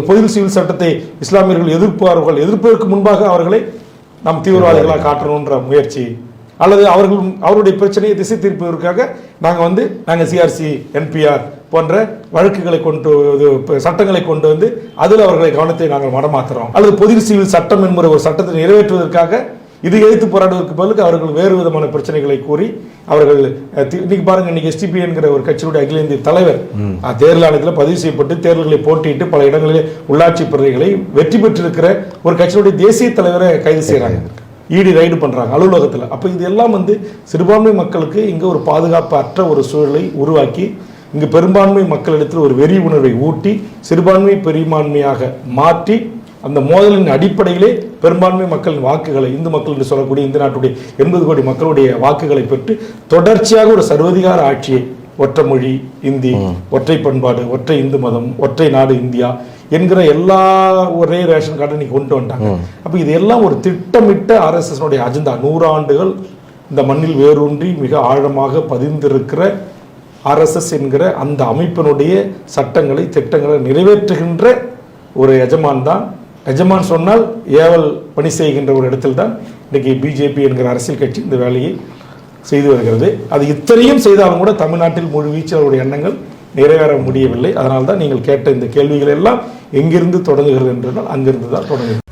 பொது சிவில் சட்டத்தை இஸ்லாமியர்கள் எதிர்ப்பதற்கு முன்பாக அவர்களை நாம் தீவிரவாதிகளாக காட்டணும்ன்ற முயற்சி, அல்லது அவருடைய பிரச்சனையை திசை திருப்பதற்காக நாங்கள் சிஆர்சி என்பிஆர் போன்ற வழக்குகளை சட்டங்களை கொண்டு வந்து அதில் அவர்களை கவனத்தை நாங்கள் மடமாத்துறோம், அல்லது பொது சிவில் சட்டம் என்கிற ஒரு சட்டத்தை நிறைவேற்றுவதற்காக இது எதிர்த்து போராடுவதற்கு பதிலுக்கு அவர்கள் வேறு விதமான பிரச்சனைகளை கூறி அவர்கள் இன்னைக்கு பாருங்க, இன்னைக்கு எஸ்டிபி என்கிற ஒரு கட்சியுடைய அகில இந்திய தலைவர் தேர்தல் ஆணையத்தில் பதிவு செய்யப்பட்டு தேர்தல்களை போட்டியிட்டு பல இடங்களிலே உள்ளாட்சி பிரதிகளை வெற்றி பெற்றிருக்கிற ஒரு கட்சியுடைய தேசிய தலைவரை கைது செய்யறாங்க, இடி ரைடு பண்றாங்க அலுவலகத்தில். அப்ப இது எல்லாம் சிறுபான்மை மக்களுக்கு இங்க ஒரு பாதுகாப்பு அற்ற ஒரு சூழலை உருவாக்கி இங்கு பெரும்பான்மை மக்களிடத்தில் ஒரு வெறி உணர்வை ஊட்டி சிறுபான்மை பெரும்பான்மையாக மாற்றி அந்த மோதலின் அடிப்படையிலே பெரும்பான்மை மக்களின் வாக்குகளை, இந்து மக்கள் என்று சொல்லக்கூடிய இந்த நாட்டுடைய 80 கோடி மக்களுடைய வாக்குகளை பெற்று தொடர்ச்சியாக ஒரு சர்வதிகார ஆட்சியை, ஒற்றை மொழி இந்தி, ஒற்றை பண்பாடு, ஒற்றை இந்து மதம், ஒற்றை நாடு இந்தியா என்கிற எல்லா ஒரே ரேஷன் கார்டை நீ கொண்டு வந்துட்டாங்க. அப்ப இது எல்லாம் ஒரு திட்டமிட்ட RSS அஜெண்டா. 100 ஆண்டுகள் இந்த மண்ணில் வேரூன்றி மிக ஆழமாக பதிந்திருக்கிற RSS என்கிற அந்த அமைப்பினுடைய சட்டங்களை திட்டங்களை நிறைவேற்றுகின்ற ஒரு எஜமான் தான். எஜமான் சொன்னால் ஏவல் பணி செய்கின்ற ஒரு இடத்தில் தான் இன்னைக்கு பிஜேபி என்கிற அரசியல் கட்சி இந்த வேலையை செய்து வருகிறது. அது இத்தனையும் செய்தாலும் கூட தமிழ்நாட்டில் முழு வீச்சில் அவருடைய எண்ணங்கள் நிறைவேற முடியவில்லை. அதனால்தான் நீங்கள் கேட்ட இந்த கேள்விகள் எல்லாம் எங்கிருந்து தொடங்குகிறது என்றால் அங்கிருந்து தான் தொடங்குகிறது.